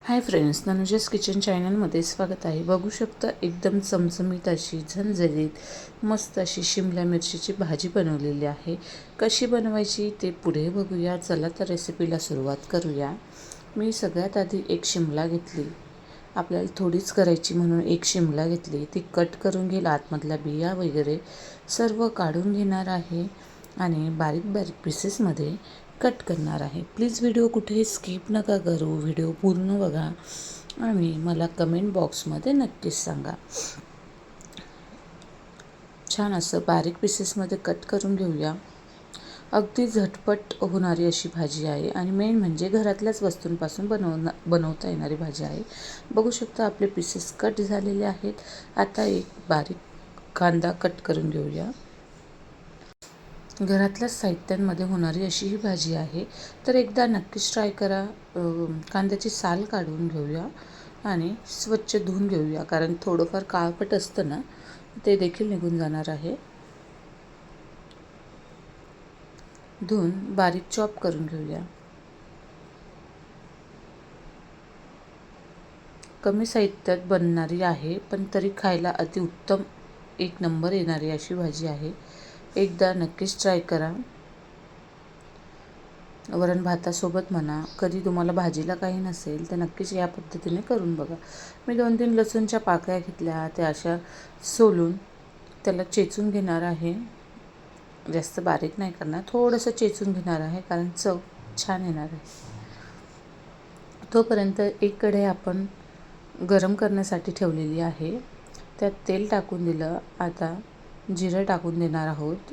Hi friends, तनुजास kitchen चॅनलमध्ये स्वागत आहे. बघू शकता एकदम चमचमीत अशी झणझणीत मस्त अशी शिमला मिरचीची भाजी बनवलेली आहे. कशी बनवायची ते पुढे बघूया. चला तर रेसिपीला सुरुवात करूया. मी सगळ्यात आधी एक शिमला घेतली. आपल्याला थोडीच करायची म्हणून एक शिमला घेतली. ती कट करून घेईल, आतमधल्या बिया वगैरे सर्व काढून घेणार आहे आणि बारीक बारीक पीसेसमध्ये कट करणार आहे. प्लीज व्हिडिओ कुठेही स्किप नका करू, व्हिडिओ पूर्ण बघा आणि मला कमेंट बॉक्समध्ये नक्कीच सांगा. छान असं बारीक पीसेसमध्ये कट करून घेऊया. अगदी झटपट होणारी अशी भाजी आहे आणि मेन म्हणजे घरातल्याच वस्तूंपासून बनवता येणारी भाजी आहे. बघू शकता आपले पीसेस कट झालेले आहेत. आता एक बारीक कांदा कट करून घेऊया. घरातल्या साहित्यांमध्ये होणारी अशी ही भाजी आहे, तर एकदा नक्कीच ट्राय करा. कांद्याची साल काढून घेऊया आणि स्वच्छ धुवून घेऊया, कारण थोडंफार काळपट असतं ना, ते देखील निघून जाणार आहे. धुवून बारीक चॉप करून घेऊया. कमी साहित्यात बनणारी आहे, पण तरी खायला अतिउत्तम एक नंबर येणारी अशी भाजी आहे. एकदा नक्कीच ट्राय करा. वरण भातासोबत म्हणा, कधी तुम्हाला भाजीला काही नसेल तर नक्कीच या पद्धतीने करून बघा. मी 2-3 लसूणच्या पाकळ्या घेतल्या, त्या अशा सोलून त्याला चेचून घेणार आहे. जास्त बारीक नाही करणार, थोडंसं चेचून घेणार आहे, कारण चव छान येणार आहे. तोपर्यंत एक कढई आपण गरम करण्यासाठी ठेवलेली आहे. त्यात तेल टाकून दिलं. आता जिरं टाकून देणार आहोत.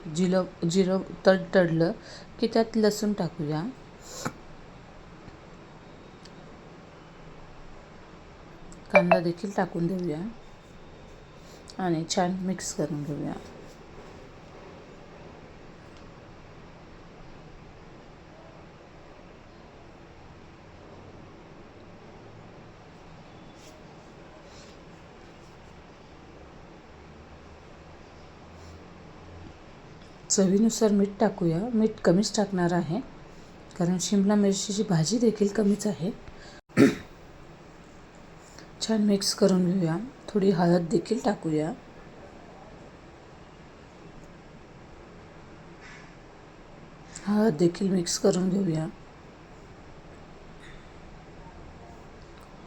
जिरं तडतडलं की त्यात लसूण टाकूया. कांदा देखील टाकून देऊया आणि छान मिक्स करून घेऊया. चवीनुसार मीठ टाकूया. मीठ कमीच टाकणार आहे, कारण शिमला मिरचीची भाजी देखील कमीच आहे. छान मिक्स करून घेऊया. थोडी हळद देखील टाकूया. हळद देखील मिक्स करून घेऊया.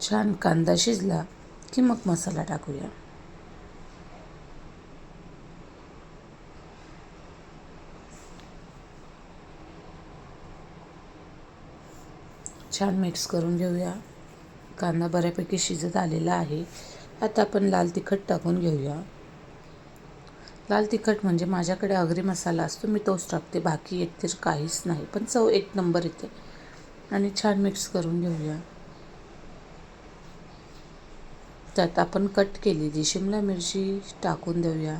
छान कांदा शिजला की मग मसाला टाकूया. छान मिक्स करून घेऊया. कांदा बऱ्यापैकी शिजत आलेला आहे. आता आपण लाल तिखट टाकून घेऊया. लाल तिखट म्हणजे माझ्याकडे आगरी मसाला असतो, मी तोच टाकते, बाकी एकतर काहीच नाही, पण चव एक नंबर येते. आणि छान मिक्स करून घेऊया. त्यात आपण कट केलेली शिमला मिरची टाकून देऊया.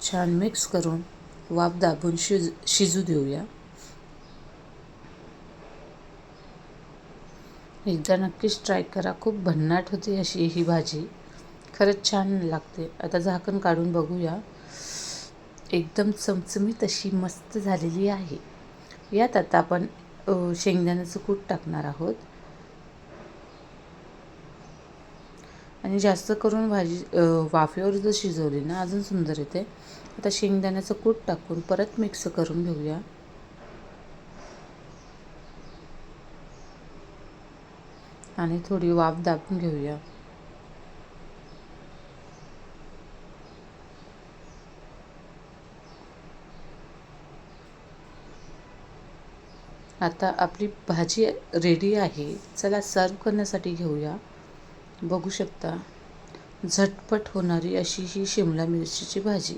छान मिक्स करून वाफ दाबून शिजू देऊया. एकदा नक्कीच ट्राय करा. खूप भन्नाट होते अशी ही भाजी, खरंच छान लागते. आता झाकण काढून बघूया. एकदम चमचमीत अशी मस्त झालेली आहे. यात आता आपण शेंगदाण्याचं कूट टाकणार आहोत आणि जास्त करून भाजी वाफेवर जर शिजवली ना अजून सुंदर येते. आता शेंगदाण्याचं कूट टाकून परत मिक्स करून घेऊया. आणि थोडी वाफ दाबून घेऊया. आता आपली भाजी रेडी आहे. चला सर्व करण्यासाठी घेऊया. बघू शकता झटपट होणारी अशी ही शिमला मिरचीची भाजी.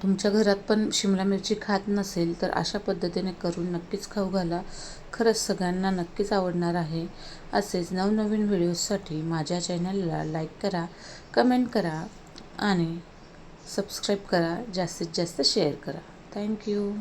तुमच्या घरात पण शिमला मिरची खात नसेल तर अशा पद्धतीने करून नक्कीच खाऊ घाला. खरंच सगळ्यांना नक्कीच आवडणार आहे. असेच नवनवीन व्हिडिओजसाठी माझ्या चॅनलला लाईक करा, कमेंट करा आणि सबस्क्राईब करा. जास्तीत जास्त शेअर करा. थँक्यू.